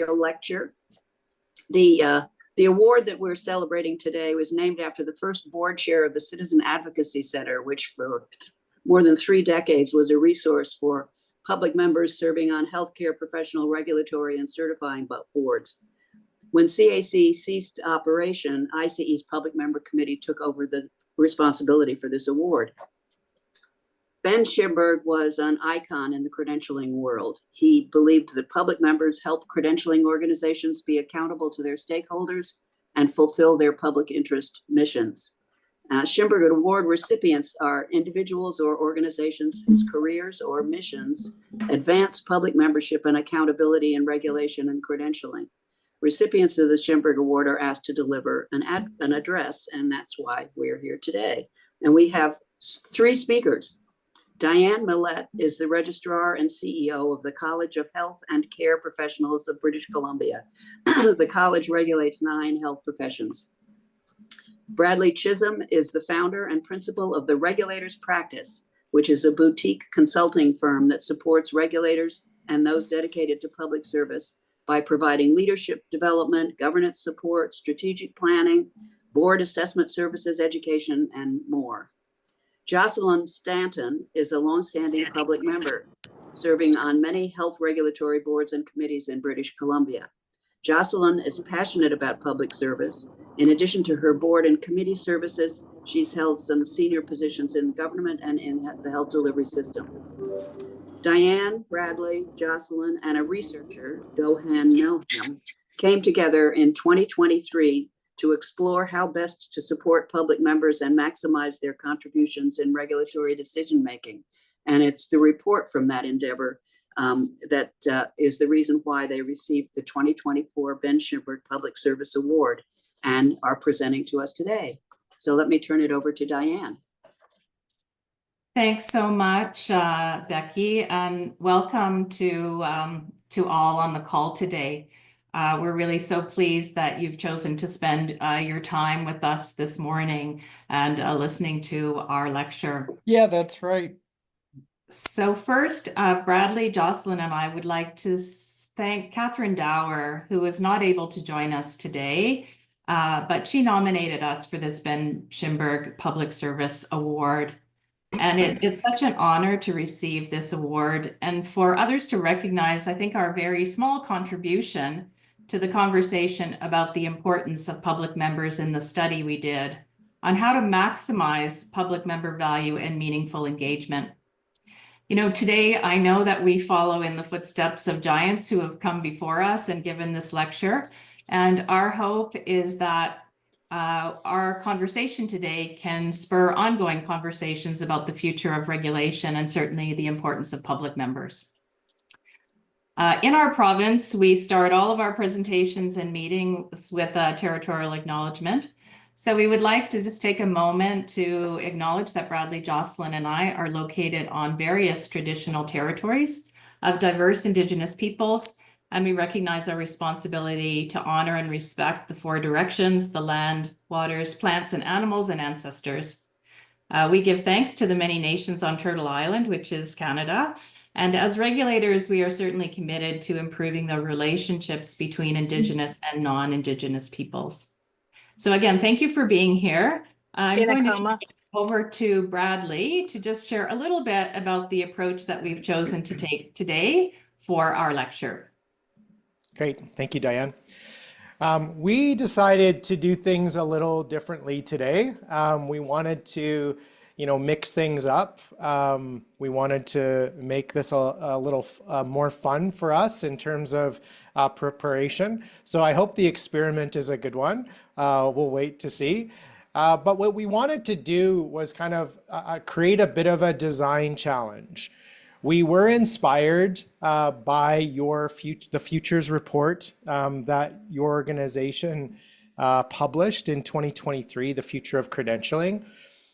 lecture. The award that we're celebrating today was named after the first board chair of the Citizen Advocacy Center, which for more than 3 decades was a resource for public members serving on healthcare professional, regulatory, and certifying boards. When CAC ceased operation, I.C.E.'s Public Member Committee took over the responsibility for this award. Ben Shimberg was an icon in the credentialing world. He believed that public members help credentialing organizations be accountable to their stakeholders and fulfill their public interest missions. Shimberg Award recipients are individuals or organizations whose careers or missions advance public membership and accountability in regulation and credentialing. Recipients of the Shimberg Award are asked to deliver an address, and that's why we're here today. And we have 3 speakers. Diane Millett is the Registrar and CEO of the College of Health and Care Professionals of British Columbia. The college regulates 9 health professions. Bradley Chisholm is the founder and principal of the Regulators Practice, which is a boutique consulting firm that supports regulators and those dedicated to public service by providing leadership development, governance support, strategic planning, board assessment services, education, and more. Jocelyn Stanton is a longstanding public member, serving on many health regulatory boards and committees in British Columbia. Jocelyn is passionate about public service. In addition to her board and committee services, she's held some senior positions in government and in the health delivery system. Diane, Bradley, Jocelyn, and a researcher, Dohan Milham, came together in 2023 to explore how best to support public members and maximize their contributions in regulatory decision-making. And it's the report from that endeavor that is the reason why they received the 2024 Ben Shimberg Public Service Award and are presenting to us today. So let me turn it over to Diane. Thanks so much, Becky, and welcome to all on the call today. We're really so pleased that you've chosen to spend your time with us this morning and listening to our lecture. Yeah, that's right. So first, Bradley, Jocelyn, and I would like to thank Catherine Dower, who is not able to join us today, but she nominated us for this Ben Shimberg Public Service Award. And it's such an honor to receive this award and for others to recognize, I think, our very small contribution to the conversation about the importance of public members in the study we did on how to maximize public member value and meaningful engagement. You know, today I know that we follow in the footsteps of giants who have come before us and given this lecture. And our hope is that our conversation today can spur ongoing conversations about the future of regulation and certainly the importance of public members. In our province, we start all of our presentations and meetings with a territorial acknowledgement. So we would like to just take a moment to acknowledge that Bradley, Jocelyn, and I are located on various traditional territories of diverse Indigenous peoples, and we recognize our responsibility to honor and respect the 4 directions, the land, waters, plants, and animals, and ancestors. We give thanks to the many nations on Turtle Island, which is Canada. And as regulators, we are certainly committed to improving the relationships between Indigenous and non-Indigenous peoples. So again, thank you for being here. I'm going to turn it over to Bradley to just share a little bit about the approach that we've chosen to take today for our lecture. Great, thank you, Diane. We decided to do things a little differently today. We wanted to, mix things up. We wanted to make this a little more fun for us in terms of preparation. So I hope the experiment is a good one. We'll wait to see. But what we wanted to do was kind of create a bit of a design challenge. We were inspired by the Futures Report that your organization published in 2023, The Future of Credentialing,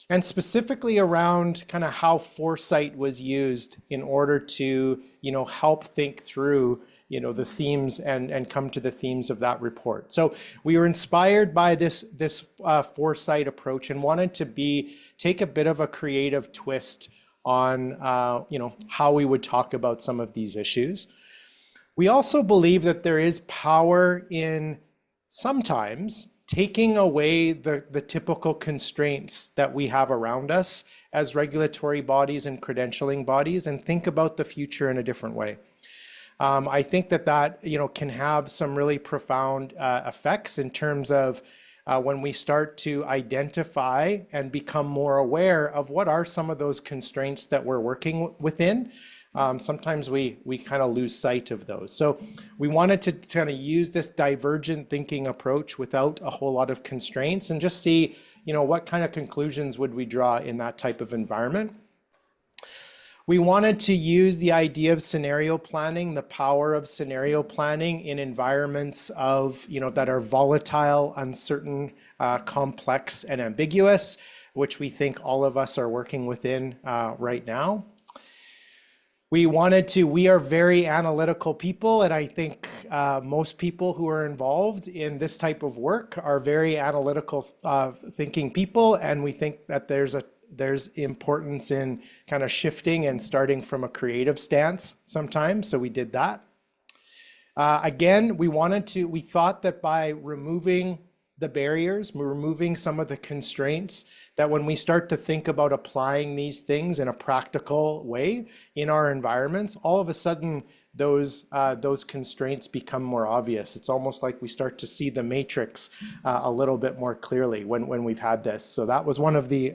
and specifically around kind of how foresight was used in order to, help think through, the themes and come to the themes of that report. So we were inspired by this foresight approach and wanted to take a bit of a creative twist on how we would talk about some of these issues. We also believe that there is power in sometimes taking away the typical constraints that we have around us as regulatory bodies and credentialing bodies, and think about the future in a different way. I think that can have some really profound effects in terms of when we start to identify and become more aware of what are some of those constraints that we're working within. Sometimes we kind of lose sight of those. So we wanted to kind of use this divergent thinking approach without a whole lot of constraints and just see, what kind of conclusions would we draw in that type of environment. We wanted to use the idea of scenario planning, the power of scenario planning in environments of, that are volatile, uncertain, complex, and ambiguous, which we think all of us are working within right now. We are very analytical people, and I think most people who are involved in this type of work are very analytical thinking people, and we think that there's importance in kind of shifting and starting from a creative stance sometimes, so we did that. Again, we thought that by removing the barriers, removing some of the constraints, that when we start to think about applying these things in a practical way in our environments, all of a sudden those constraints become more obvious. It's almost like we start to see the matrix a little bit more clearly when we've had this. So that was one of the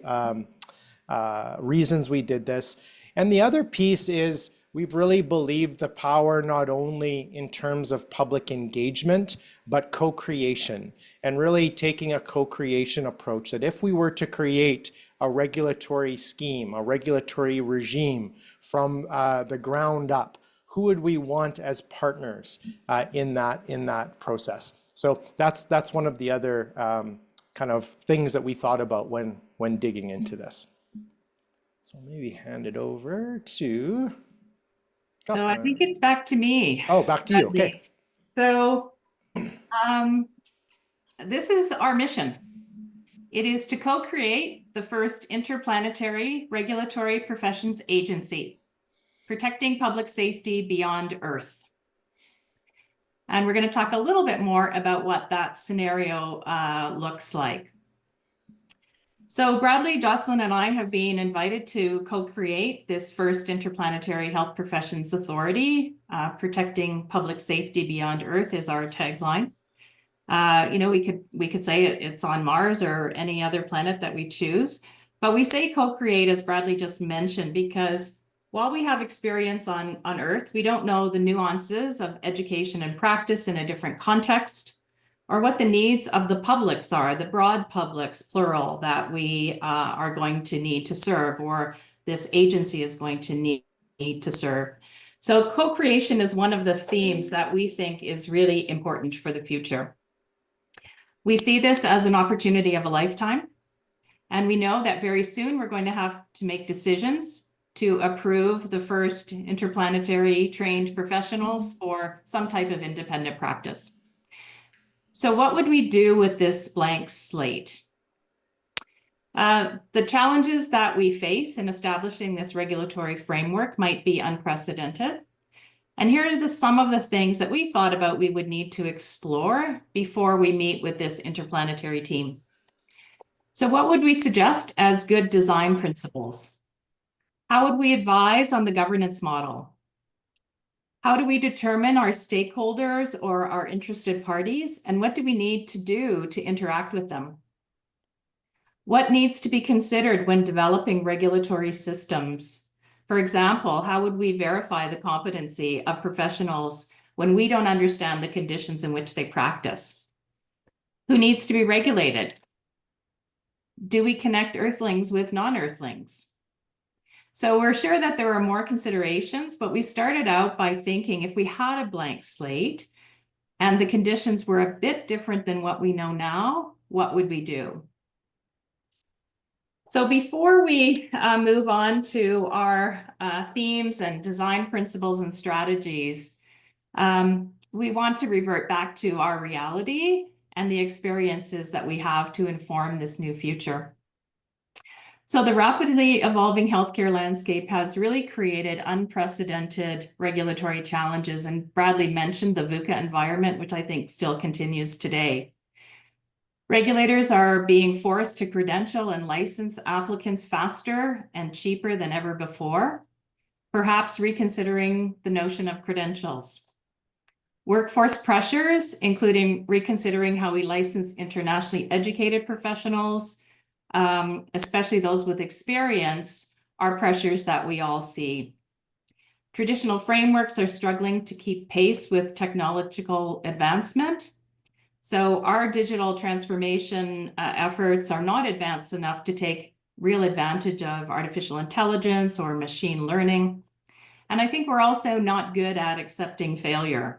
reasons we did this. And the other piece is we've really believed the power not only in terms of public engagement, but co-creation, and really taking a co-creation approach, that if we were to create a regulatory scheme, a regulatory regime from the ground up, who would we want as partners in that process? So that's one of the other kind of things that we thought about when digging into this. So maybe hand it over to So I think it's back to me. Oh, back to you. Okay. So this is our mission. It is to co-create the first interplanetary regulatory professions agency, protecting public safety beyond Earth. And we're going to talk a little bit more about what that scenario looks like. So Bradley, Jocelyn, and I have been invited to co-create this first interplanetary health professions authority. Protecting public safety beyond Earth is our tagline. We could say it's on Mars or any other planet that we choose, but we say co-create, as Bradley just mentioned, because while we have experience on Earth, we don't know the nuances of education and practice in a different context, or what the needs of the publics are, the broad publics, plural, that we are going to need to serve, or this agency is going to need to serve. So co-creation is one of the themes that we think is really important for the future. We see this as an opportunity of a lifetime, and we know that very soon we're going to have to make decisions to approve the first interplanetary trained professionals for some type of independent practice. So what would we do with this blank slate? The challenges that we face in establishing this regulatory framework might be unprecedented. And here are some of the things that we thought about we would need to explore before we meet with this interplanetary team. So what would we suggest as good design principles? How would we advise on the governance model? How do we determine our stakeholders or our interested parties? And what do we need to do to interact with them? What needs to be considered when developing regulatory systems? For example, how would we verify the competency of professionals when we don't understand the conditions in which they practice? Who needs to be regulated? Do we connect Earthlings with non-Earthlings? So we're sure that there are more considerations, but we started out by thinking if we had a blank slate and the conditions were a bit different than what we know now, what would we do? So before we move on to our themes and design principles and strategies, we want to revert back to our reality and the experiences that we have to inform this new future. So the rapidly evolving healthcare landscape has really created unprecedented regulatory challenges. And Bradley mentioned the VUCA environment, which I think still continues today. Regulators are being forced to credential and license applicants faster and cheaper than ever before, perhaps reconsidering the notion of credentials. Workforce pressures, including reconsidering how we license internationally educated professionals, especially those with experience, are pressures that we all see. Traditional frameworks are struggling to keep pace with technological advancement. So our digital transformation efforts are not advanced enough to take real advantage of artificial intelligence or machine learning. And I think we're also not good at accepting failure.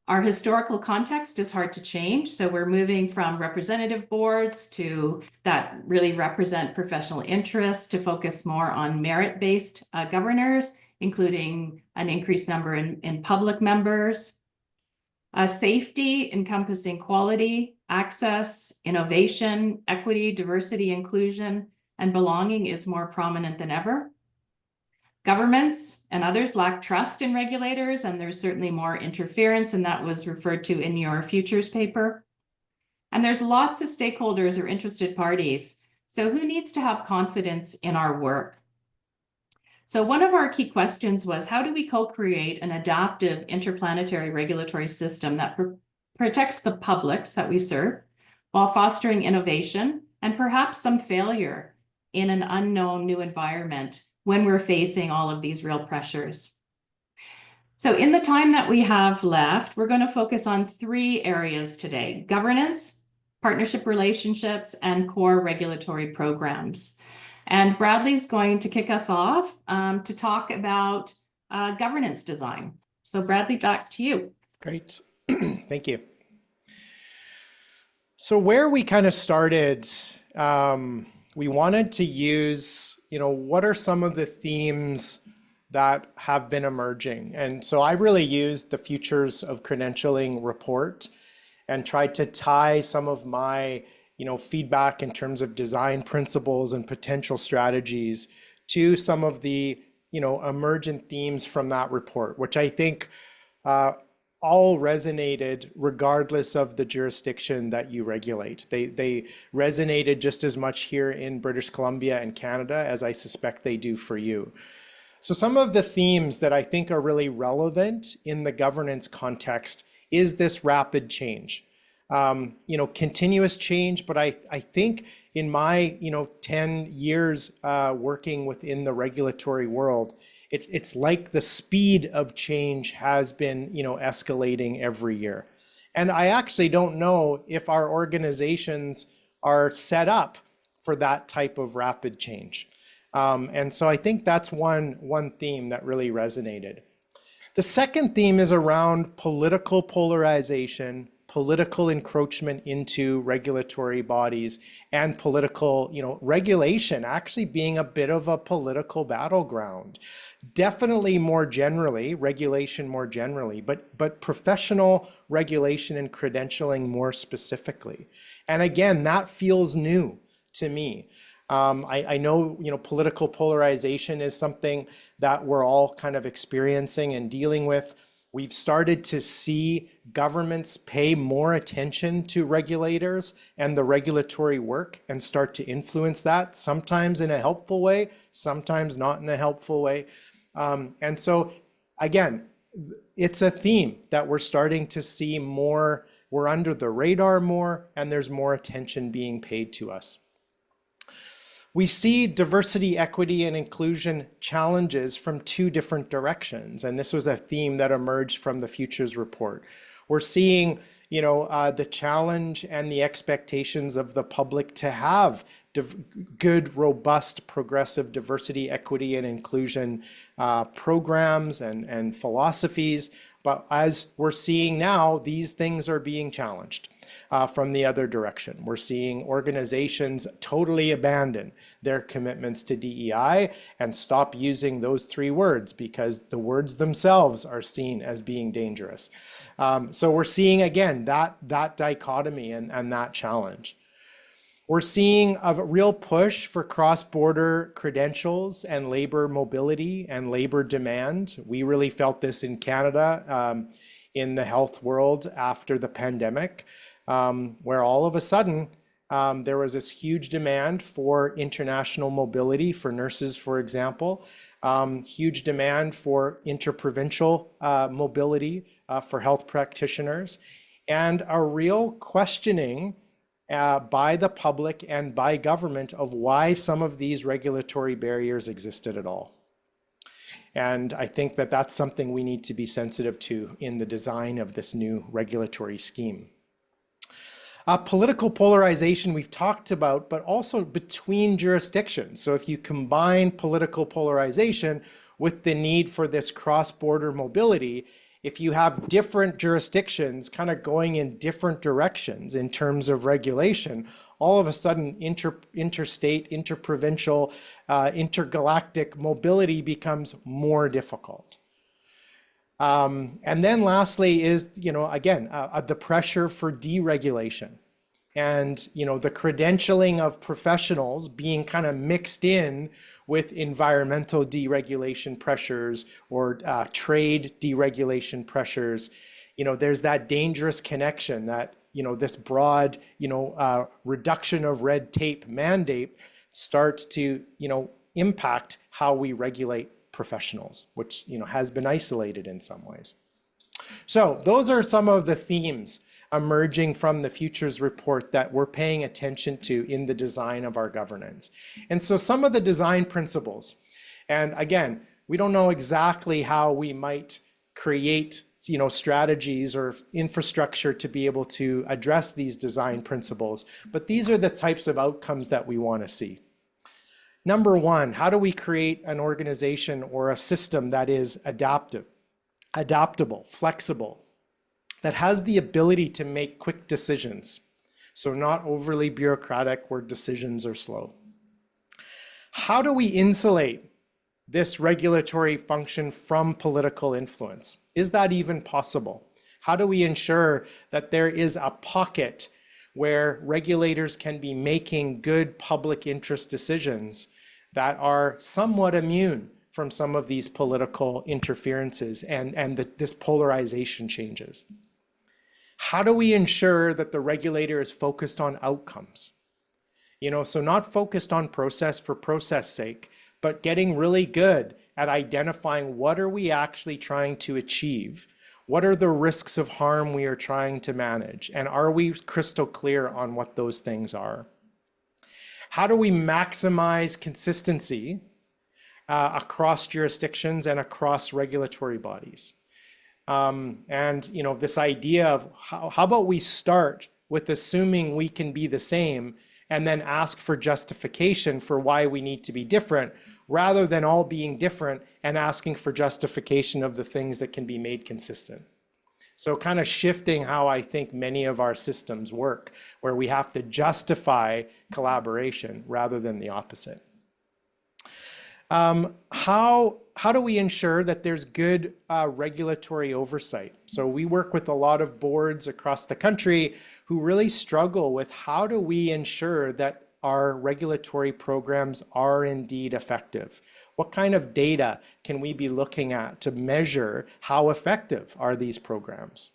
Our historical context is hard to change, so we're moving from representative boards to that really represent professional interests to focus more on merit-based governors, including an increased number in public members. Safety encompassing quality, access, innovation, equity, diversity, inclusion, and belonging is more prominent than ever. Governments and others lack trust in regulators, and there's certainly more interference, and that was referred to in your futures paper. And there's lots of stakeholders or interested parties. So who needs to have confidence in our work? So one of our key questions was, how do we co-create an adaptive interplanetary regulatory system that protects the publics that we serve while fostering innovation and perhaps some failure in an unknown new environment when we're facing all of these real pressures? So in the time that we have left, we're going to focus on 3 areas today: governance, partnership relationships, and core regulatory programs. And Bradley's going to kick us off to talk about governance design. So Bradley, back to you. Great. Thank you. So where we kind of started, we wanted to use, what are some of the themes that have been emerging? And so I really used the Futures of Credentialing report and tried to tie some of my feedback in terms of design principles and potential strategies to some of the, emergent themes from that report, which I think all resonated regardless of the jurisdiction that you regulate. They resonated just as much here in British Columbia and Canada as I suspect they do for you. So some of the themes that I think are really relevant in the governance context is this rapid change. Continuous change, but I think in my 10 years working within the regulatory world, it's like the speed of change has been escalating every year. And I actually don't know if our organizations are set up for that type of rapid change. And so I think that's one theme that really resonated. The second theme is around political polarization, political encroachment into regulatory bodies, and political, regulation actually being a bit of a political battleground. Definitely more generally, regulation more generally, but professional regulation and credentialing more specifically. And again, that feels new to me. I know, political polarization is something that we're all kind of experiencing and dealing with. We've started to see governments pay more attention to regulators and the regulatory work and start to influence that, sometimes in a helpful way, sometimes not in a helpful way. And so, again, it's a theme that we're starting to see more. We're under the radar more, and there's more attention being paid to us. We see diversity, equity, and inclusion challenges from 2 different directions. And this was a theme that emerged from the Futures report. We're seeing, the challenge and the expectations of the public to have good, robust, progressive diversity, equity, and inclusion programs and philosophies. But as we're seeing now, these things are being challenged. From the other direction. We're seeing organizations totally abandon their commitments to DEI and stop using those 3 words because the words themselves are seen as being dangerous. So we're seeing, again, that dichotomy and that challenge. We're seeing a real push for cross-border credentials and labor mobility and labor demand. We really felt this in Canada, in the health world after the pandemic, where all of a sudden there was this huge demand for international mobility for nurses, for example, huge demand for interprovincial mobility for health practitioners, and a real questioning by the public and by government of why some of these regulatory barriers existed at all. And I think that that's something we need to be sensitive to in the design of this new regulatory scheme. Political polarization we've talked about, but also between jurisdictions. So if you combine political polarization with the need for this cross-border mobility, if you have different jurisdictions kind of going in different directions in terms of regulation, all of a sudden interstate, interprovincial, intergalactic mobility becomes more difficult. And then lastly is, again, the pressure for deregulation and, the credentialing of professionals being kind of mixed in with environmental deregulation pressures or trade deregulation pressures. There's that dangerous connection that, this broad, reduction of red tape mandate starts to, impact how we regulate professionals, which has been isolated in some ways. So those are some of the themes emerging from the futures report that we're paying attention to in the design of our governance. And so some of the design principles, and again, we don't know exactly how we might create strategies or infrastructure to be able to address these design principles, but these are the types of outcomes that we want to see. Number one, how do we create an organization or a system that is adaptable, flexible, that has the ability to make quick decisions, so not overly bureaucratic where decisions are slow? How do we insulate this regulatory function from political influence? Is that even possible? How do we ensure that there is a pocket where regulators can be making good public interest decisions that are somewhat immune from some of these political interferences and this polarization changes? How do we ensure that the regulator is focused on outcomes? So not focused on process for process sake, but getting really good at identifying what are we actually trying to achieve? What are the risks of harm we are trying to manage? And are we crystal clear on what those things are? How do we maximize consistency across jurisdictions and across regulatory bodies? And this idea of how about we start with assuming we can be the same and then ask for justification for why we need to be different, rather than all being different and asking for justification of the things that can be made consistent. So kind of shifting how I think many of our systems work, where we have to justify collaboration rather than the opposite. How do we ensure that there's good regulatory oversight? So we work with a lot of boards across the country who really struggle with how do we ensure that our regulatory programs are indeed effective? What kind of data can we be looking at to measure how effective are these programs?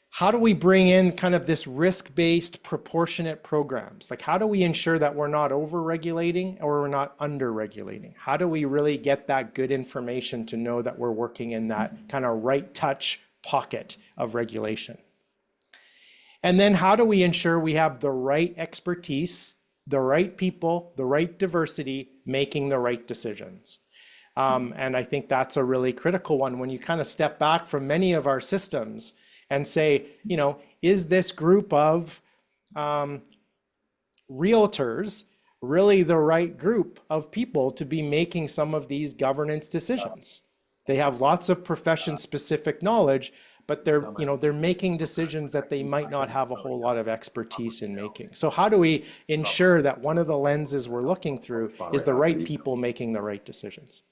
How do we bring in kind of this risk-based proportionate programs? Like, how do we ensure that we're not over-regulating or we're not under-regulating? How do we really get that good information to know that we're working in that kind of right touch pocket of regulation? And then how do we ensure we have the right expertise, the right people, the right diversity, making the right decisions? And I think that's a really critical one when you kind of step back from many of our systems and say, is this group of realtors really the right group of people to be making some of these governance decisions? They have lots of profession-specific knowledge, but they're making decisions that they might not have a whole lot of expertise in making. So how do we ensure that one of the lenses we're looking through is the right people making the right decisions?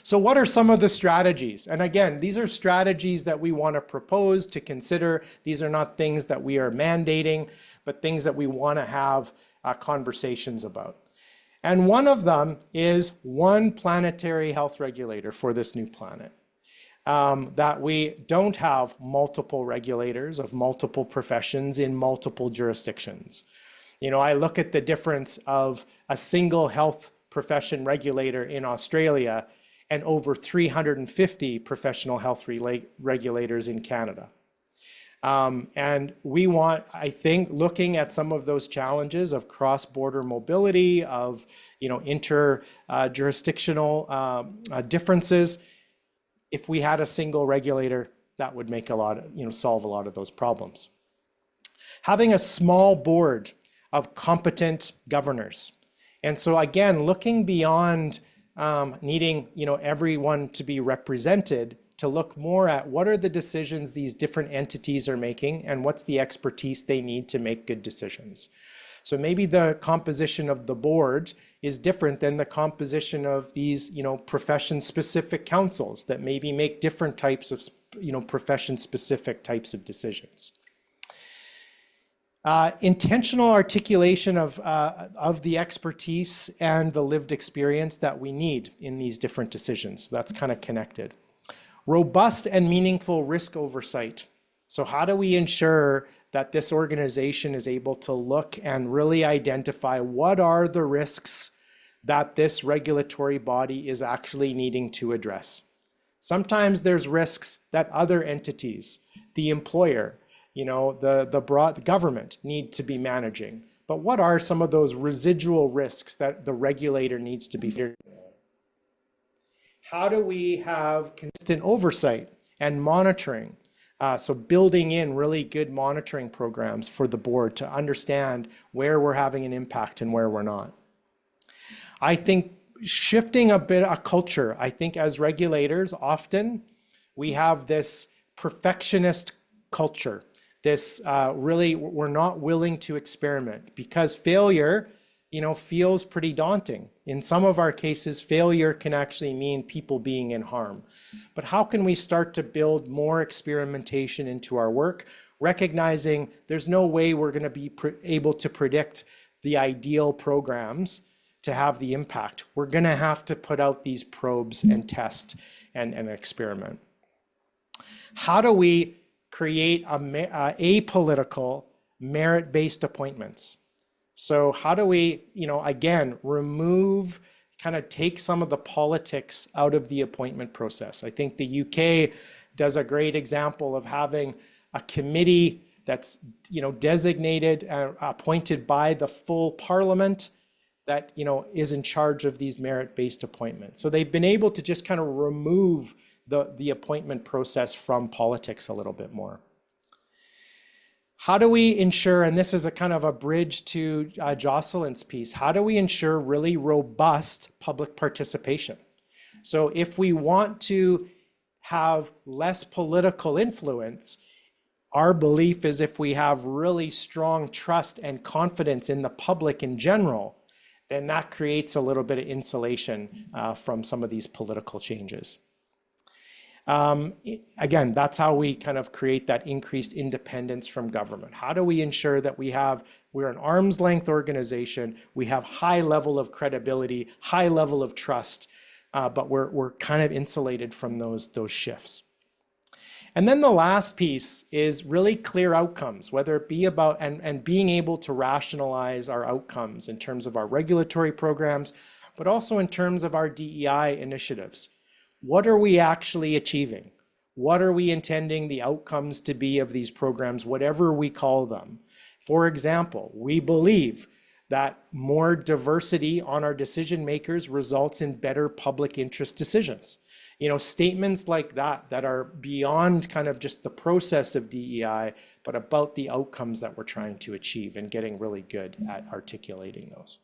So what are some of the strategies? And again, these are strategies that we want to propose to consider. These are not things that we are mandating, but things that we want to have conversations about. And one of them is one planetary health regulator for this new planet. That we don't have multiple regulators of multiple professions in multiple jurisdictions. You know, I look at the difference of a single health profession regulator in Australia and over 350 professional health regulators in Canada. And we want, I think, looking at some of those challenges of cross-border mobility, of, you know, inter-jurisdictional differences, if we had a single regulator, that would make a lot of, you know, solve a lot of those problems. Having a small board of competent governors. And so again, looking beyond needing, you know, everyone to be represented, to look more at what are the decisions these different entities are making and what's the expertise they need to make good decisions. So maybe the composition of the board is different than the composition of these, you know, profession-specific councils that maybe make different types of, you know, profession-specific types of decisions. Intentional articulation of the expertise and the lived experience that we need in these different decisions. So that's kind of connected. Robust and meaningful risk oversight. So how do we ensure that this organization is able to look and really identify what are the risks that this regulatory body is actually needing to address? Sometimes there's risks that other entities, the employer, you know, the broad government need to be managing. But what are some of those residual risks that the regulator needs to be figuring out? How do we have consistent oversight and monitoring? So building in really good monitoring programs for the board to understand where we're having an impact and where we're not. I think shifting a bit of culture. I think as regulators, often we have this perfectionist culture. This really, we're not willing to experiment because failure, you know, feels pretty daunting. In some of our cases, failure can actually mean people being in harm. But how can we start to build more experimentation into our work, recognizing there's no way we're going to be able to predict the ideal programs to have the impact. We're going to have to put out these probes and test and experiment. How do we create apolitical merit-based appointments? So how do we, you know, again, remove, kind of take some of the politics out of the appointment process? I think the UK does a great example of having a committee that's, you know, designated, appointed by the full parliament that, you know, is in charge of these merit-based appointments. So they've been able to just kind of remove the appointment process from politics a little bit more. How do we ensure, and this is a kind of a bridge to Jocelyn's piece, how do we ensure really robust public participation? So if we want to have less political influence, our belief is if we have really strong trust and confidence in the public in general, then that creates a little bit of insulation from some of these political changes. Again, that's how we kind of create that increased independence from government. How do we ensure that we're an arm's length organization, we have high level of credibility, high level of trust, but we're kind of insulated from those shifts. And then the last piece is really clear outcomes, whether it be about, and being able to rationalize our outcomes in terms of our regulatory programs, but also in terms of our DEI initiatives. What are we actually achieving? What are we intending the outcomes to be of these programs, whatever we call them? For example, we believe that more diversity on our decision makers results in better public interest decisions. You know, statements like that are beyond kind of just the process of DEI, but about the outcomes that we're trying to achieve and getting really good at articulating those.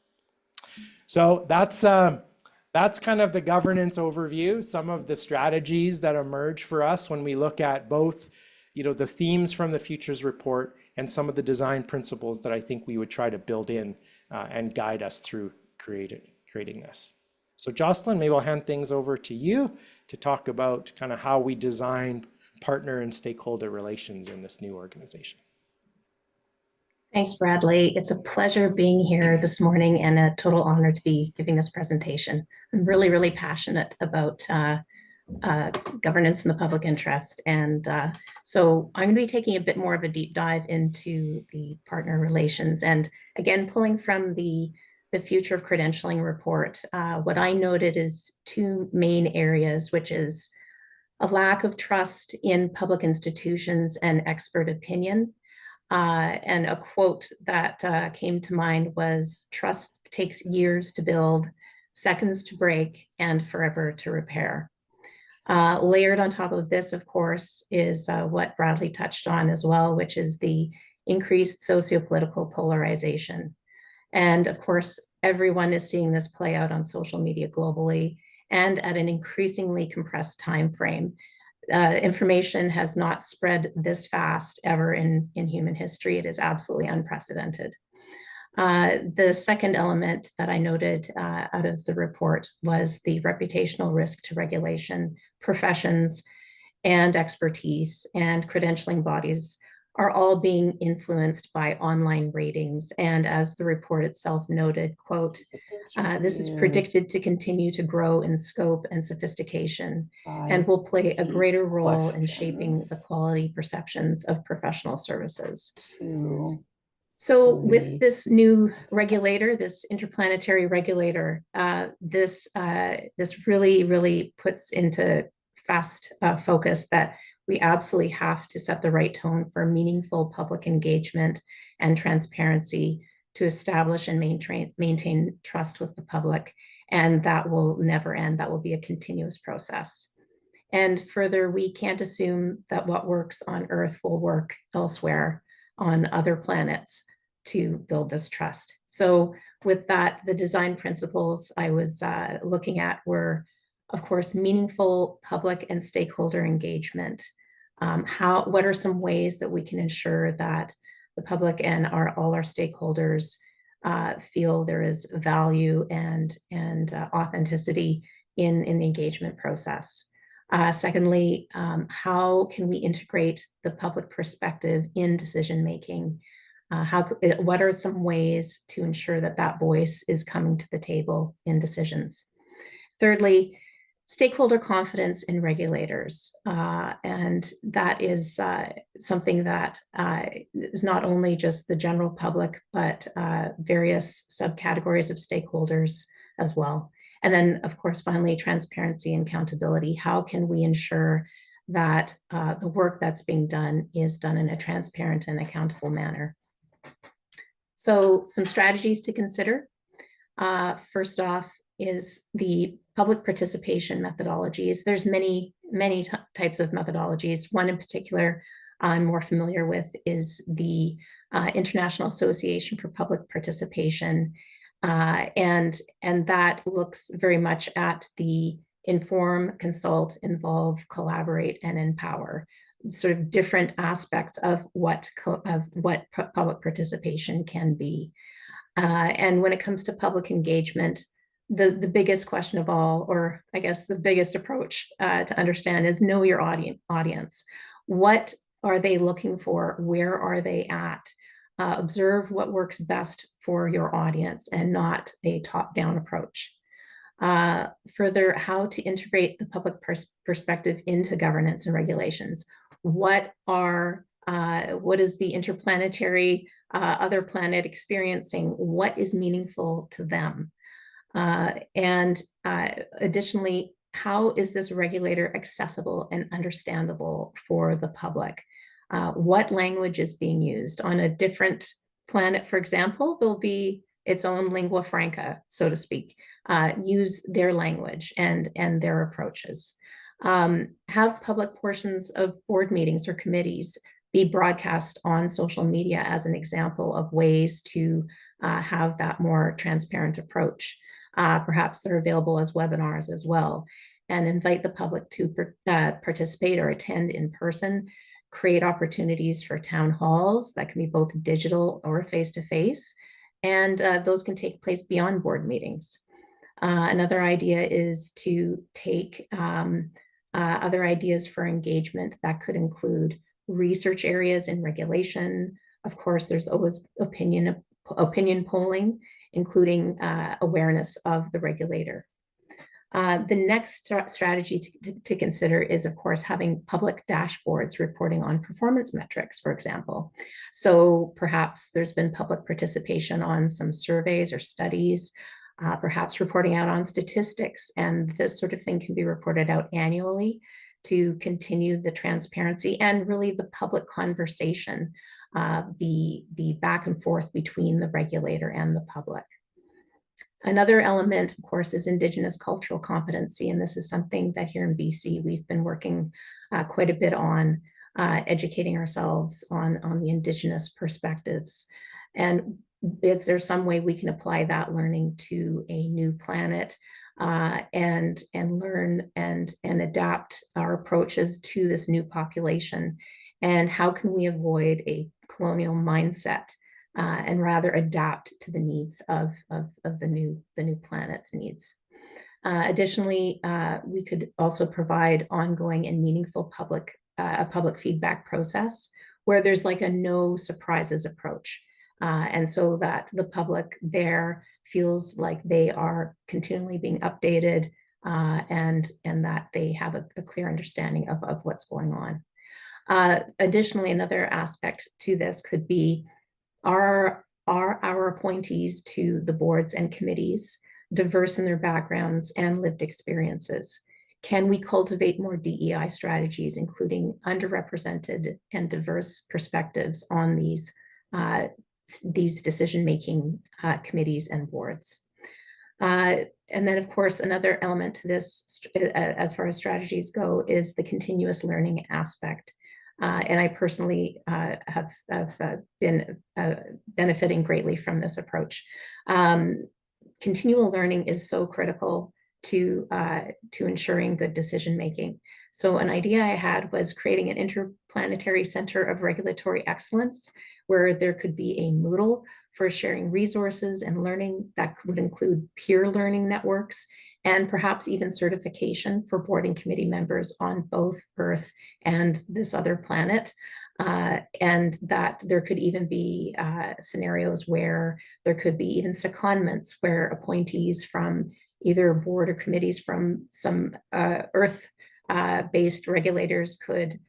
So that's kind of the governance overview, some of the strategies that emerge for us when we look at both, you know, the themes from the Futures Report and some of the design principles that I think we would try to build in and guide us through creating this. So Jocelyn, maybe I'll hand things over to you to talk about kind of how we design partner and stakeholder relations in this new organization. Thanks, Bradley. It's a pleasure being here this morning and a total honor to be giving this presentation. I'm really, really passionate about governance in the public interest. And so I'm going to be taking a bit more of a deep dive into the partner relations. And again, pulling from the Future of Credentialing report, what I noted is two main areas, which is a lack of trust in public institutions and expert opinion. And a quote that came to mind was, "Trust takes years to build, seconds to break, and forever to repair." Layered on top of this, of course, is what Bradley touched on as well, which is the increased sociopolitical polarization. And of course, everyone is seeing this play out on social media globally and at an increasingly compressed time frame. Information has not spread this fast ever in human history. It is absolutely unprecedented. The second element that I noted out of the report was the reputational risk to regulation, professions, and expertise, and credentialing bodies are all being influenced by online ratings. And as the report itself noted, quote, "This is predicted to continue to grow in scope and sophistication and will play a greater role in shaping the quality perceptions of professional services." So with this new regulator, this interplanetary regulator, this really, really puts into fast focus that we absolutely have to set the right tone for meaningful public engagement and transparency to establish and maintain trust with the public. And that will never end. That will be a continuous process. And further, we can't assume that what works on Earth will work elsewhere on other planets to build this trust. So with that, the design principles I was looking at were, of course, meaningful public and stakeholder engagement. What are some ways that we can ensure that the public and all our stakeholders feel there is value and authenticity in the engagement process? Secondly, how can we integrate the public perspective in decision-making? What are some ways to ensure that that voice is coming to the table in decisions? Thirdly, stakeholder confidence in regulators. And that is something that is not only just the general public, but various subcategories of stakeholders as well. And then, of course, finally, transparency and accountability. How can we ensure that the work that's being done is done in a transparent and accountable manner? So some strategies to consider. First off is the public participation methodologies. There's many types of methodologies. One in particular I'm more familiar with is the International Association for Public Participation. And that looks very much at the inform, consult, involve, collaborate, and empower, sort of different aspects of what public participation can be. And when it comes to public engagement, the biggest question of all, or I guess the biggest approach to understand is know your audience. What are they looking for? Where are they at? Observe what works best for your audience and not a top-down approach. Further, how to integrate the public perspective into governance and regulations. What is the interplanetary other planet experiencing? What is meaningful to them? And additionally, how is this regulator accessible and understandable for the public? What language is being used? On a different planet, for example, there'll be its own lingua franca, so to speak. Use their language and their approaches. Have public portions of board meetings or committees be broadcast on social media as an example of ways to have that more transparent approach. Perhaps they're available as webinars as well, and invite the public to participate or attend in person. Create opportunities for town halls that can be both digital or face-to-face, and those can take place beyond board meetings. Another idea is to take other ideas for engagement that could include research areas in regulation, Of course, there's always opinion polling, including awareness of the regulator. The next strategy to consider is, of course, having public dashboards reporting on performance metrics, for example. So perhaps there's been public participation on some surveys or studies, perhaps reporting out on statistics, and this sort of thing can be reported out annually to continue the transparency and really the public conversation, the back and forth between the regulator and the public. Another element, of course, is Indigenous cultural competency, and this is something that here in BC we've been working quite a bit on, educating ourselves on the Indigenous perspectives. And is there some way we can apply that learning to a new planet and learn and adapt our approaches to this new population? And how can we avoid a colonial mindset and rather adapt to the needs of the new planet's needs? Additionally, we could also provide ongoing and meaningful public feedback process where there's like a no surprises approach. And so that the public there feels like they are continually being updated and that they have a clear understanding of what's going on. Additionally, another aspect to this could be, are our appointees to the boards and committees diverse in their backgrounds and lived experiences? Can we cultivate more DEI strategies, including underrepresented and diverse perspectives on these decision-making committees and boards? And then, of course, another element to this, as far as strategies go, is the continuous learning aspect. And I personally have been benefiting greatly from this approach. Continual learning is so critical to ensuring good decision making. So an idea I had was creating an interplanetary center of regulatory excellence, where there could be a Moodle for sharing resources and learning that would include peer learning networks and perhaps even certification for board and committee members on both Earth and this other planet. And that there could even be scenarios where there could be even secondments where appointees from either board or committees from some Earth-based regulators could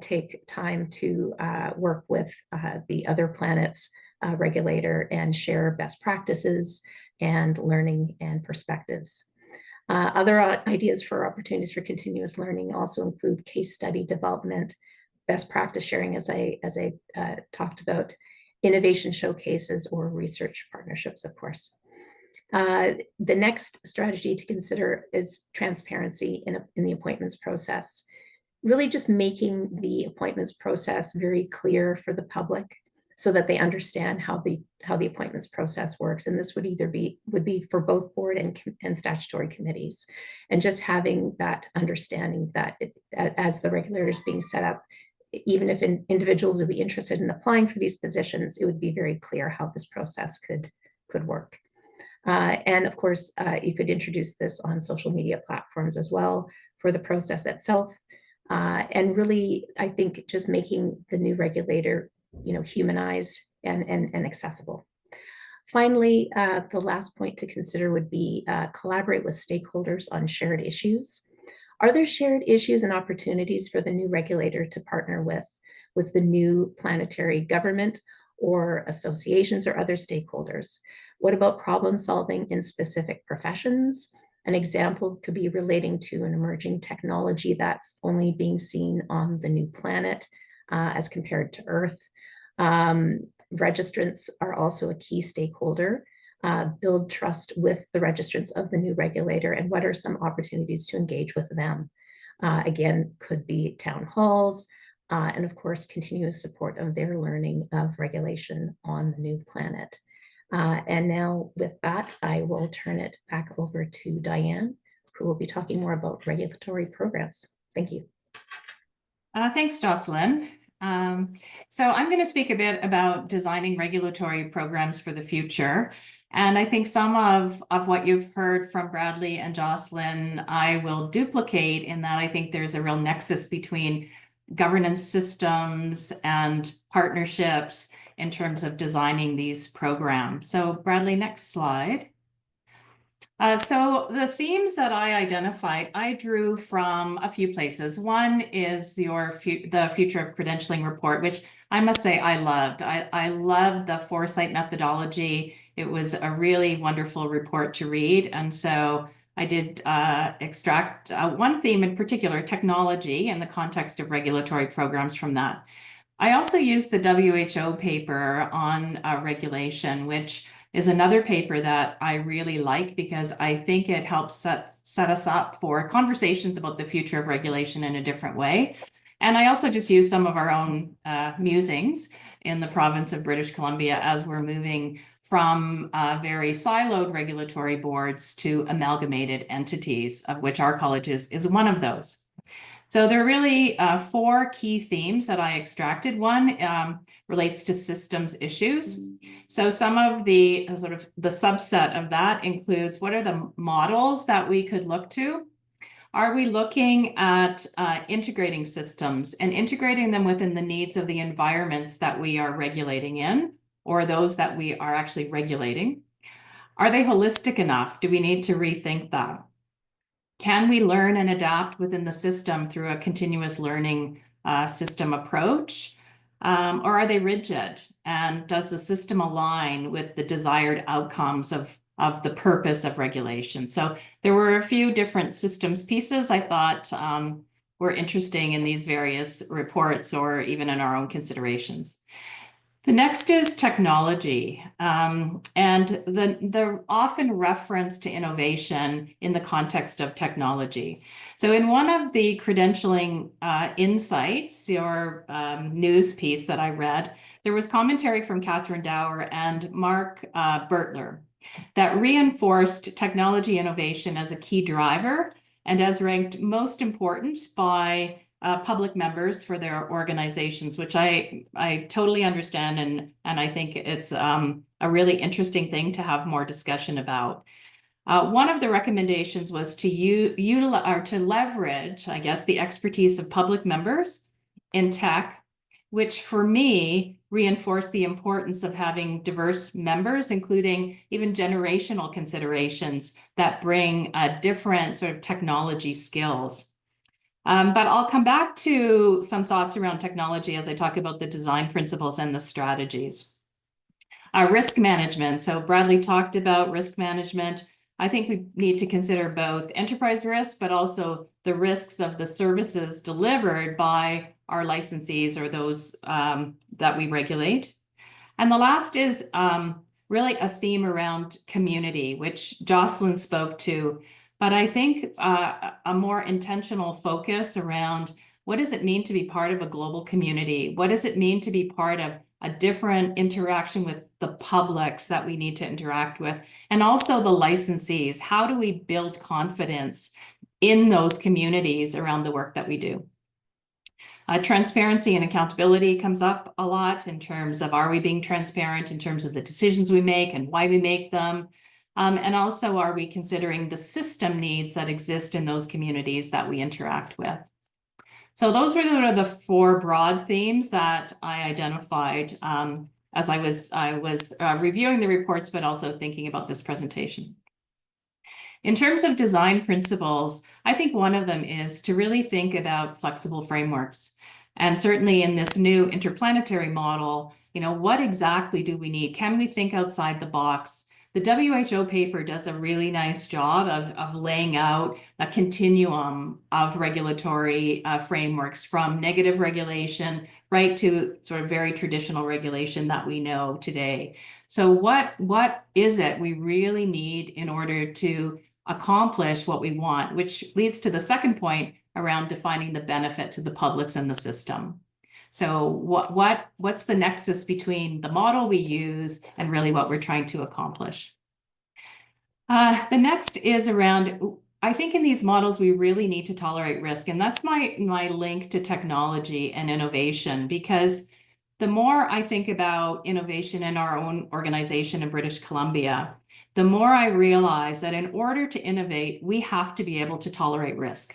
take time to work with the other planet's regulator and share best practices and learning and perspectives. Other ideas for opportunities for continuous learning also include case study development, best practice sharing, as I talked about, innovation showcases, or research partnerships, of course. The next strategy to consider is transparency in the appointments process. Really just making the appointments process very clear for the public so that they understand how the appointments process works. And this would either be for both board and statutory committees. And just having that understanding that as the regulator is being set up, even if individuals would be interested in applying for these positions, it would be very clear how this process could work. And of course, you could introduce this on social media platforms as well for the process itself. And really, I think just making the new regulator, humanized and accessible. Finally, the last point to consider would be collaborate with stakeholders on shared issues. Are there shared issues and opportunities for the new regulator to partner with the new planetary government or associations or other stakeholders? What about problem solving in specific professions? An example could be relating to an emerging technology that's only being seen on the new planet as compared to Earth. Registrants are also a key stakeholder. Build trust with the registrants of the new regulator, and what are some opportunities to engage with them? Again, could be town halls, and of course, continuous support of their learning of regulation on the new planet. And now with that, I will turn it back over to Diane, who will be talking more about regulatory programs. Thank you. Thanks, Jocelyn. So I'm going to speak a bit about designing regulatory programs for the future. And I think some of what you've heard from Bradley and Jocelyn, I will duplicate in that I think there's a real nexus between governance systems and partnerships in terms of designing these programs. So Bradley, next slide. So the themes that I identified, I drew from a few places. One is the Future of Credentialing report, which I must say I loved. I loved the foresight methodology. It was a really wonderful report to read. And so I did extract one theme in particular, technology, in the context of regulatory programs from that. I also used the WHO paper on regulation, which is another paper that I really like because I think it helps set us up for conversations about the future of regulation in a different way. And I also just use some of our own musings in the province of British Columbia as we're moving from very siloed regulatory boards to amalgamated entities, of which our college is one of those. So there are really 4 key themes that I extracted. One relates to systems issues. So some of the the subset of that includes, what are the models that we could look to? Are we looking at integrating systems and integrating them within the needs of the environments that we are regulating in, or those that we are actually regulating? Are they holistic enough? Do we need to rethink that? Can we learn and adapt within the system through a continuous learning system approach? Or are they rigid? And does the system align with the desired outcomes of the purpose of regulation? So there were a few different systems pieces I thought were interesting in these various reports or even in our own considerations. The next is technology, and the often reference to innovation in the context of technology. So in one of the credentialing insights, or news piece that I read, there was commentary from Catherine Dower and Mark Bertler that reinforced technology innovation as a key driver and as ranked most important by public members for their organizations, which I totally understand, and I think it's a really interesting thing to have more discussion about. One of the recommendations was to utilize or to leverage, I guess, the expertise of public members in tech, which for me reinforced the importance of having diverse members, including even generational considerations that bring different sort of technology skills. But I'll come back to some thoughts around technology as I talk about the design principles and the strategies. Risk management. So Bradley talked about risk management. I think we need to consider both enterprise risk, but also the risks of the services delivered by our licensees or those that we regulate. And the last is really a theme around community, which Jocelyn spoke to. But I think a more intentional focus around, what does it mean to be part of a global community? What does it mean to be part of a different interaction with the publics that we need to interact with? And also the licensees. How do we build confidence in those communities around the work that we do? Transparency and accountability comes up a lot in terms of, are we being transparent in terms of the decisions we make and why we make them? And also, are we considering the system needs that exist in those communities that we interact with? So those were the 4 broad themes that I identified as I was reviewing the reports, but also thinking about this presentation. In terms of design principles, I think one of them is to really think about flexible frameworks. And certainly in this new interplanetary model, what exactly do we need? Can we think outside the box? The WHO paper does a really nice job of laying out a continuum of regulatory frameworks, from negative regulation right to sort of very traditional regulation that we know today. So what is it we really need in order to accomplish what we want, which leads to the second point around defining the benefit to the publics and the system. So what's the nexus between the model we use and really what we're trying to accomplish? The next is around, I think in these models, we really need to tolerate risk. And that's my link to technology and innovation, because the more I think about innovation in our own organization in British Columbia, the more I realize that in order to innovate, we have to be able to tolerate risk.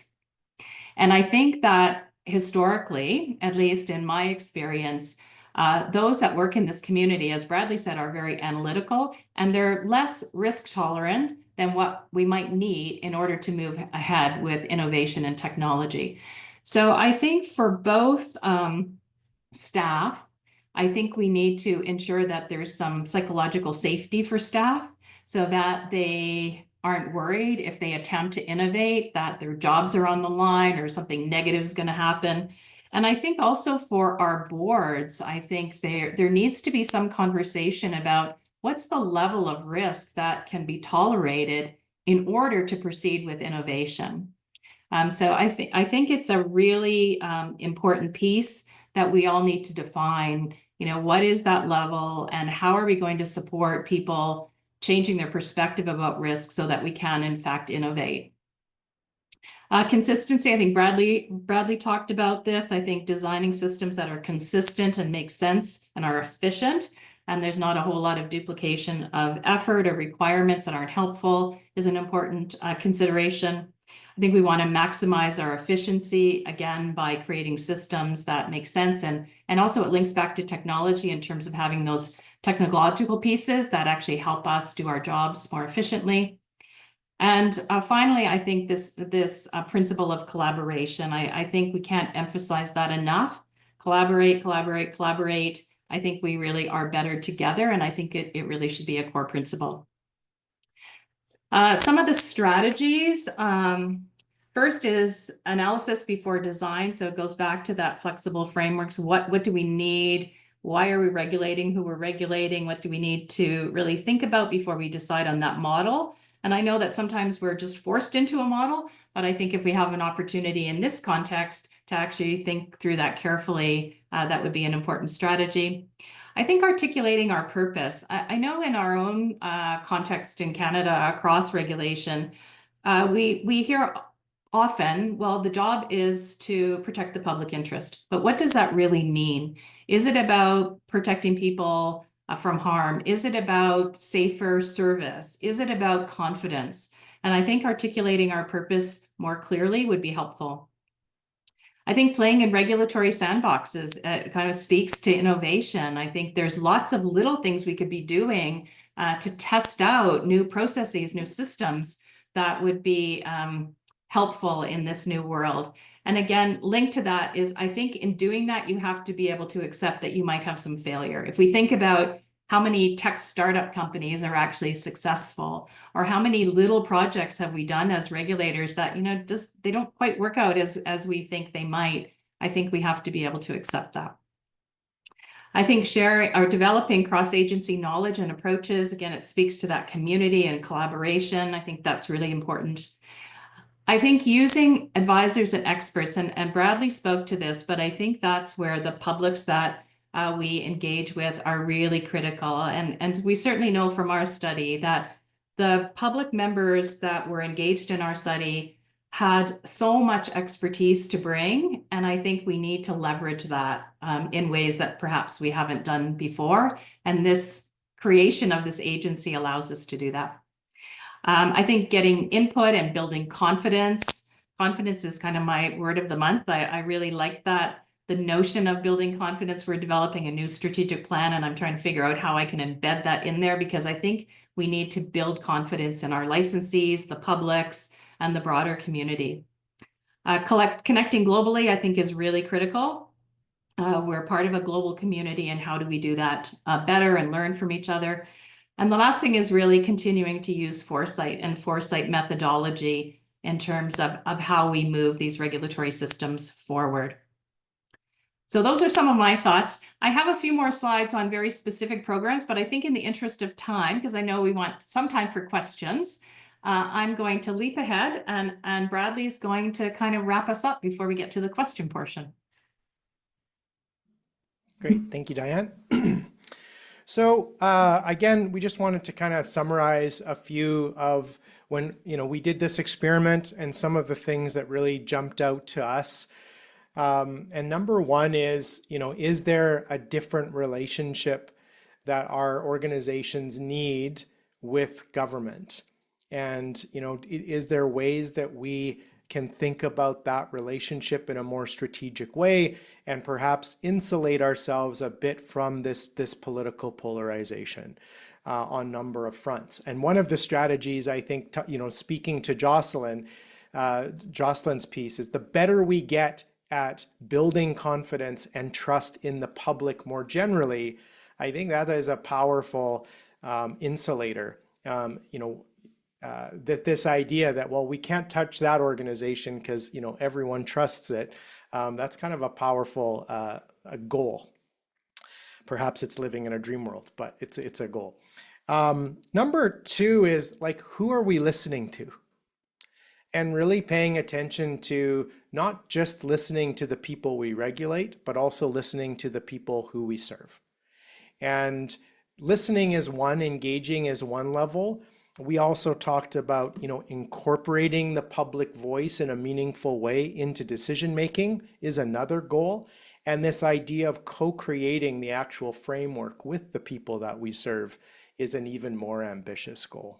And I think that historically, at least in my experience, Those that work in this community, as Bradley said, are very analytical, and they're less risk tolerant than what we might need in order to move ahead with innovation and technology. So I think for both staff, I think we need to ensure that there's some psychological safety for staff so that they aren't worried if they attempt to innovate, that their jobs are on the line or something negative is going to happen. And I think also for our boards, I think there needs to be some conversation about what's the level of risk that can be tolerated in order to proceed with innovation. So I think it's a really important piece that we all need to define, what is that level and how are we going to support people changing their perspective about risk so that we can in fact innovate. Consistency, I think Bradley talked about this. I think designing systems that are consistent and make sense and are efficient, and there's not a whole lot of duplication of effort or requirements that aren't helpful is an important consideration. I think we want to maximize our efficiency, again, by creating systems that make sense. And also it links back to technology in terms of having those technological pieces that actually help us do our jobs more efficiently. And finally, I think this principle of collaboration, I think we can't emphasize that enough. Collaborate, collaborate, collaborate. I think we really are better together, and I think it really should be a core principle. Some of the strategies, first is analysis before design. So it goes back to that flexible frameworks. What do we need? Why are we regulating who we're regulating? What do we need to really think about before we decide on that model? And I know that sometimes we're just forced into a model, but I think if we have an opportunity in this context to actually think through that carefully, that would be an important strategy. I think articulating our purpose. I know in our own context in Canada, across regulation, we hear often, well, the job is to protect the public interest. But what does that really mean? Is it about protecting people from harm? Is it about safer service? Is it about confidence? And I think articulating our purpose more clearly would be helpful. I think playing in regulatory sandboxes kind of speaks to innovation. I think there's lots of little things we could be doing to test out new processes, new systems that would be helpful in this new world. And again, linked to that is, I think in doing that, you have to be able to accept that you might have some failure. If we think about how many tech startup companies are actually successful, or how many little projects have we done as regulators that, just they don't quite work out as we think they might. I think we have to be able to accept that. I think sharing or developing cross-agency knowledge and approaches, again, it speaks to that community and collaboration. I think that's really important. I think using advisors and experts, and Bradley spoke to this, but I think that's where the publics that we engage with are really critical. And we certainly know from our study that the public members that were engaged in our study had so much expertise to bring. And I think we need to leverage that in ways that perhaps we haven't done before. And this creation of this agency allows us to do that. I think getting input and building confidence. Confidence is kind of my word of the month. I really like that. The notion of building confidence. We're developing a new strategic plan, and I'm trying to figure out how I can embed that in there, because I think we need to build confidence in our licensees, the publics, and the broader community. Connecting globally, I think, is really critical. We're part of a global community, and how do we do that better and learn from each other? And the last thing is really continuing to use foresight and foresight methodology in terms of how we move these regulatory systems forward. So those are some of my thoughts. I have a few more slides on very specific programs, but I think in the interest of time, because I know we want some time for questions, I'm going to leap ahead, and Bradley is going to kind of wrap us up before we get to the question portion. Great, thank you, Diane. So again, we just wanted to kind of summarize a few of when we did this experiment and some of the things that really jumped out to us. And number one is, is there a different relationship that our organizations need with government? And is there ways that we can think about that relationship in a more strategic way and perhaps insulate ourselves a bit from this political polarization on a number of fronts. And one of the strategies, I think, speaking to Jocelyn, Jocelyn's piece, is the better we get at building confidence and trust in the public more generally, I think that is a powerful insulator. This idea that, well, we can't touch that organization because everyone trusts it. That's kind of a powerful a goal. Perhaps it's living in a dream world, but it's a goal. Number two is, like, who are we listening to? And really paying attention to not just listening to the people we regulate, but also listening to the people who we serve. And listening is one, engaging is one level. We also talked about, incorporating the public voice in a meaningful way into decision making is another goal. And this idea of co-creating the actual framework with the people that we serve is an even more ambitious goal.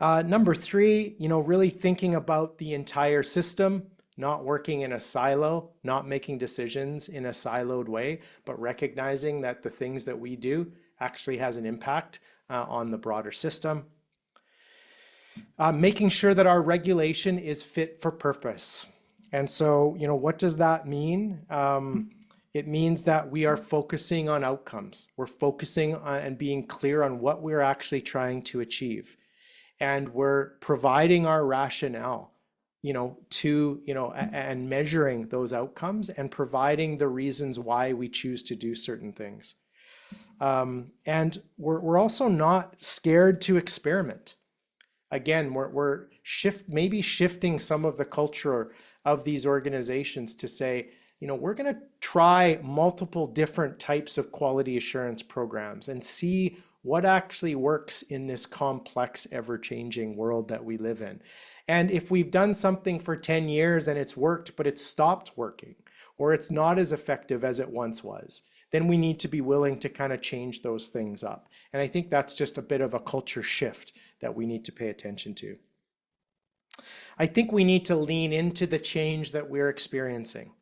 Number three, really thinking about the entire system, not working in a silo, not making decisions in a siloed way, but recognizing that the things that we do actually has an impact on the broader system. Making sure that our regulation is fit for purpose. And so, what does that mean? It means that we are focusing on outcomes. We're focusing on and being clear on what we're actually trying to achieve. And we're providing our rationale, and measuring those outcomes and providing the reasons why we choose to do certain things. And we're also not scared to experiment. Again, we're maybe shifting some of the culture of these organizations to say, we're going to try multiple different types of quality assurance programs and see what actually works in this complex, ever-changing world that we live in. And if we've done something for 10 years and it's worked, but it's stopped working, or it's not as effective as it once was, then we need to be willing to kind of change those things up. And I think that's just a bit of a culture shift that we need to pay attention to. I think we need to lean into the change that we're experiencing.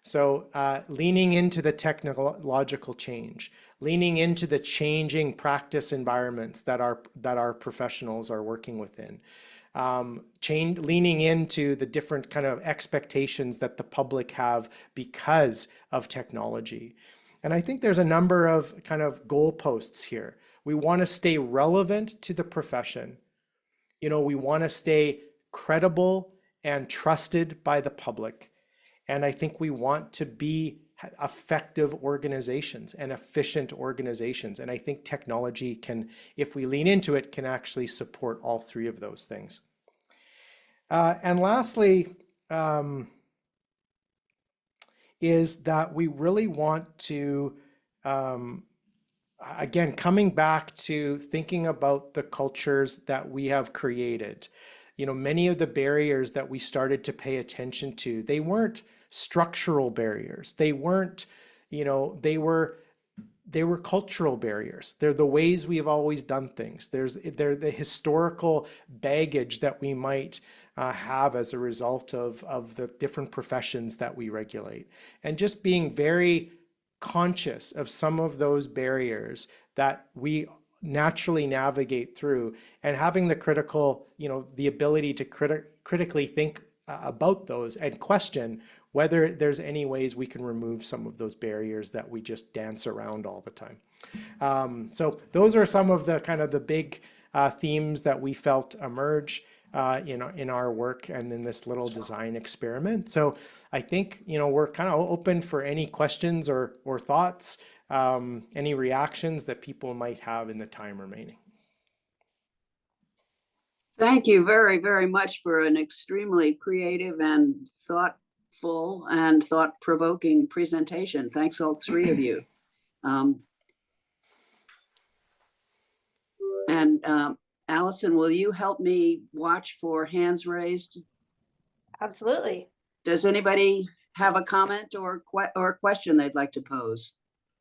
So leaning into the technological change, leaning into the changing practice environments that our professionals are working within, leaning into the different kind of expectations that the public have because of technology. And I think there's a number of kind of goalposts here. We want to stay relevant to the profession. We want to stay credible and trusted by the public. And I think we want to be effective organizations and efficient organizations. And I think technology can, if we lean into it, can actually support all three of those things. And lastly, is that we really want to, again, coming back to thinking about the cultures that we have created. Many of the barriers that we started to pay attention to, they weren't structural barriers. They weren't, they were cultural barriers. They're the ways we have always done things. They're the historical baggage that we might have as a result of the different professions that we regulate. And just being very conscious of some of those barriers that we naturally navigate through, and having the critical, the ability to critically think about those and question whether there's any ways we can remove some of those barriers that we just dance around all the time. So those are some of the kind of the big themes that we felt emerge in our work and in this little design experiment. So I think, we're kind of open for any questions or thoughts, any reactions that people might have in the time remaining. Thank you very, very much for an extremely creative and thoughtful and thought-provoking presentation. Thanks, all three of you. Allison, will you help me watch for hands raised? Absolutely. Does anybody have a comment or question they'd like to pose?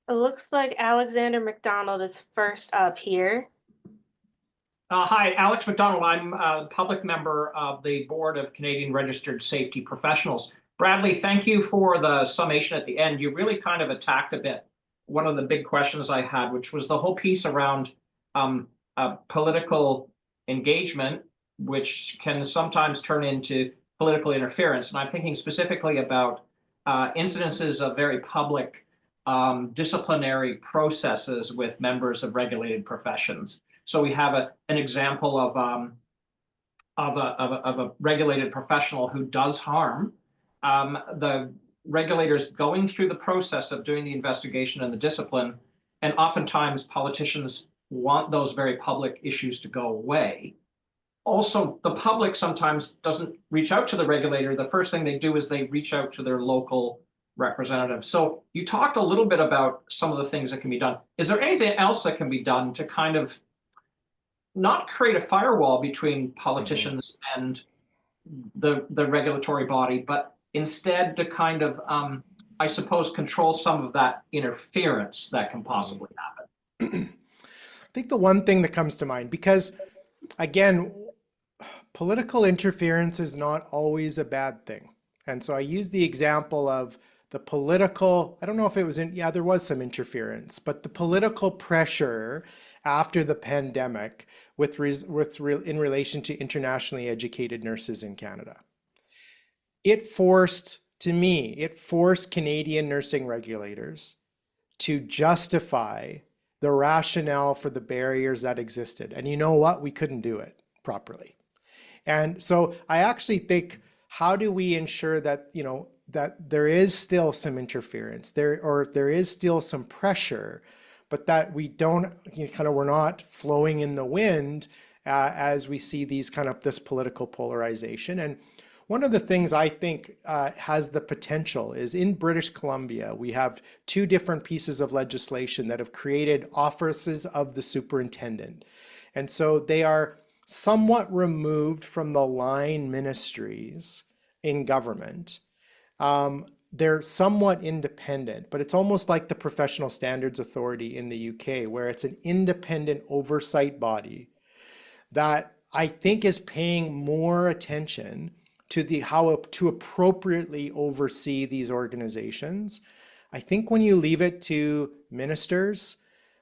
It looks like Alexander McDonald is first up here. Hi, Alex McDonald. I'm a public member of the Board of Canadian Registered Safety Professionals. Bradley, thank you for the summation at the end. You really kind of attacked a bit one of the big questions I had, which was the whole piece around political engagement, which can sometimes turn into political interference. And I'm thinking specifically about incidences of very public disciplinary processes with members of regulated professions. So we have an example of a regulated professional who does harm. The regulators going through the process of doing the investigation and the discipline, and oftentimes politicians want those very public issues to go away. Also, the public sometimes doesn't reach out to the regulator. The first thing they do is they reach out to their local representative. So you talked a little bit about some of the things that can be done. Is there anything else that can be done to kind of not create a firewall between politicians and the regulatory body, but instead to kind of, I suppose, control some of that interference that can possibly happen? I think the one thing that comes to mind, because again, political interference is not always a bad thing. And so I use the example of the political, I don't know if it was there was some interference, but the political pressure after the pandemic in relation to internationally educated nurses in Canada. It forced Canadian nursing regulators to justify the rationale for the barriers that existed. And you know what? We couldn't do it properly. And so I actually think, how do we ensure that, that there is still some interference there is still some pressure, but that we don't we're not flowing in the wind as we see this political polarization. And one of the things I think has the potential is in British Columbia, we have two different pieces of legislation that have created offices of the superintendent. And so they are somewhat removed from the line ministries in government. They're somewhat independent, but it's almost like the Professional Standards Authority in the UK, where it's an independent oversight body that I think is paying more attention to how to appropriately oversee these organizations. I think when you leave it to ministers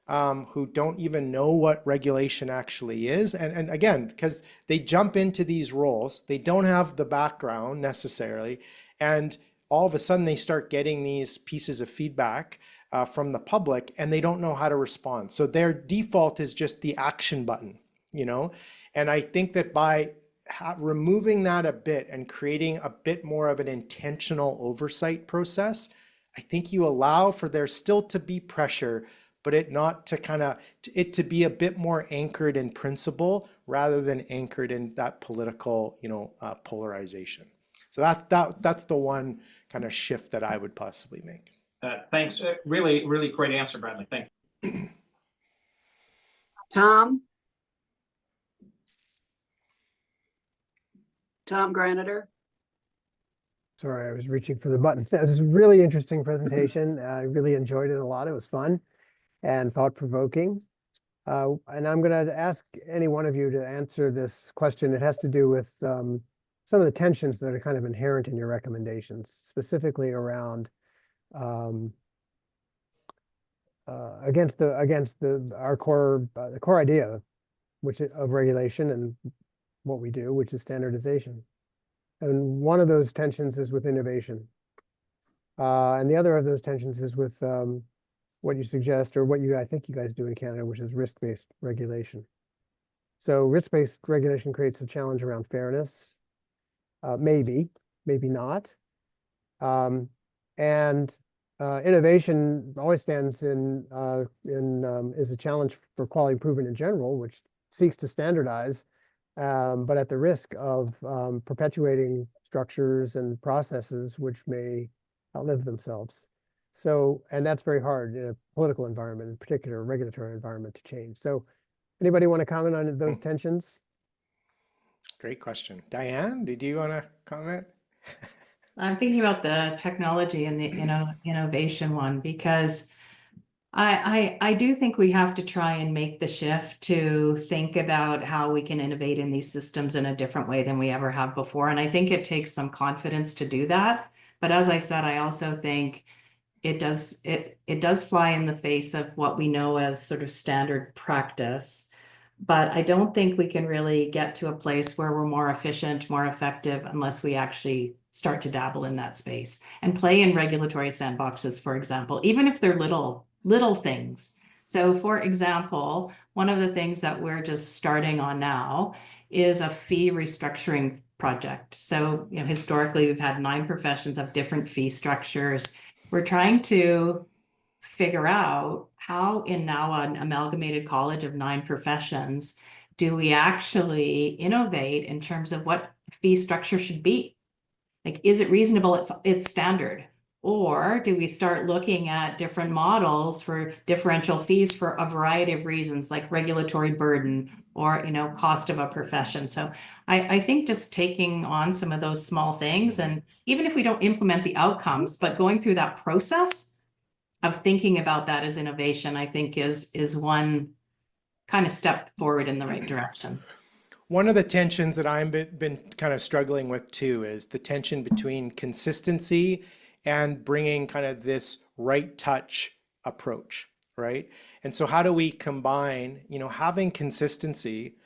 who don't even know what regulation actually is, and again, because they jump into these roles, they don't have the background necessarily, and all of a sudden they start getting these pieces of feedback from the public, and they don't know how to respond. So their default is just the action button, And I think that by removing that a bit and creating a bit more of an intentional oversight process, I think you allow for there still to be pressure, but it not to it to be a bit more anchored in principle rather than anchored in that political, polarization. So that's the one kind of shift that I would possibly make. Thanks. Really, really great answer, Bradley. Thank you. Tom Granitor. Sorry, I was reaching for the button. That was a really interesting presentation. I really enjoyed it a lot. It was fun and thought-provoking. And I'm going to ask any one of you to answer this question. It has to do with some of the tensions that are kind of inherent in your recommendations, specifically around against our core idea, of regulation and what we do, which is standardization. And one of those tensions is with innovation. And the other of those tensions is with what you suggest, or what I think you guys do in Canada, which is risk-based regulation. So risk-based regulation creates a challenge around fairness, maybe not. And innovation always stands is a challenge for quality improvement in general, which seeks to standardize, but at the risk of perpetuating structures and processes which may outlive themselves. So, and that's very hard in a political environment, in particular, a regulatory environment, to change. So anybody want to comment on those tensions? Great question. Diane, did you want to comment? I'm thinking about the technology and the innovation one, because I do think we have to try and make the shift to think about how we can innovate in these systems in a different way than we ever have before. And I think it takes some confidence to do that. But as I said, I also think it does fly in the face of what we know as sort of standard practice. But I don't think we can really get to a place where we're more efficient, more effective, unless we actually start to dabble in that space and play in regulatory sandboxes, for example, even if they're little things. So for example, one of the things that we're just starting on now is a fee restructuring project. So, historically, we've had 9 professions of different fee structures. We're trying to figure out how in now an amalgamated college of 9 professions, do we actually innovate in terms of what the fee structure should be? Like, is it reasonable? It's standard. Or do we start looking at different models for differential fees for a variety of reasons, like regulatory burden or, cost of a profession? So I think just taking on some of those small things, and even if we don't implement the outcomes, but going through that process of thinking about that as innovation, I think is one kind of step forward in the right direction. One of the tensions that I've been kind of struggling with too is the tension between consistency and bringing kind of this right touch approach, right? And so how do we combine, having consistency,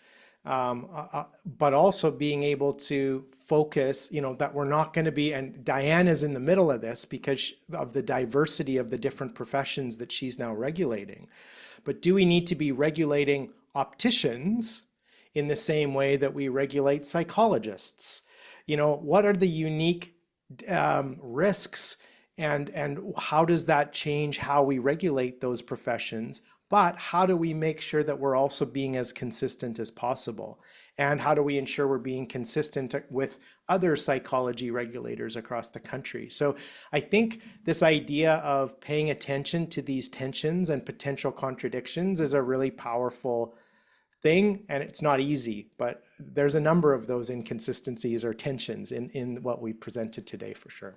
but also being able to focus, that we're not going to be, and Diane is in the middle of this because of the diversity of the different professions that she's now regulating. But do we need to be regulating opticians in the same way that we regulate psychologists? What are the unique risks, and how does that change how we regulate those professions? But how do we make sure that we're also being as consistent as possible? And how do we ensure we're being consistent with other psychology regulators across the country? So I think this idea of paying attention to these tensions and potential contradictions is a really powerful thing, and it's not easy, but there's a number of those inconsistencies or tensions in what we presented today for sure.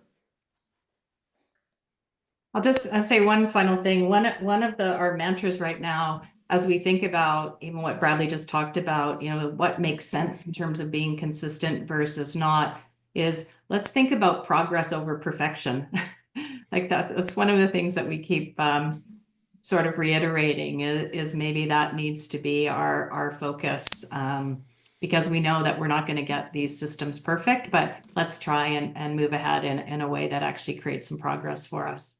I'll just say one final thing. One of our mantras right now, as we think about even what Bradley just talked about, what makes sense in terms of being consistent versus not, is let's think about progress over perfection. Like that's one of the things that we keep sort of reiterating is maybe that needs to be our focus, because we know that we're not going to get these systems perfect, but let's try and move ahead in a way that actually creates some progress for us.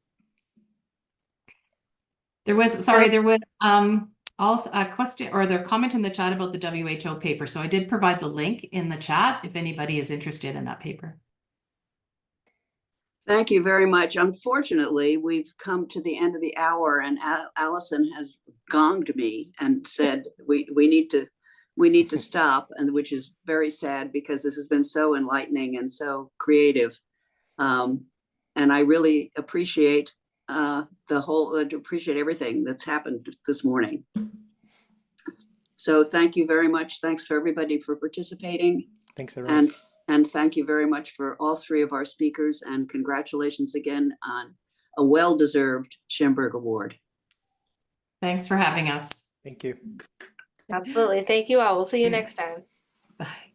There was also a question or the comment in the chat about the WHO paper. So I did provide the link in the chat if anybody is interested in that paper. Thank you very much. Unfortunately, we've come to the end of the hour, and Allison has gonged me and said we need to stop, and which is very sad because this has been so enlightening and so creative, and I really appreciate appreciate everything that's happened this morning. So thank you very much. Thanks for everybody for participating. Thanks, everyone. And thank you very much for all 3 of our speakers, and congratulations again on a well-deserved Shimberg Award. Thanks for having us. Thank you. Absolutely. Thank you all. We'll see you next time. Bye.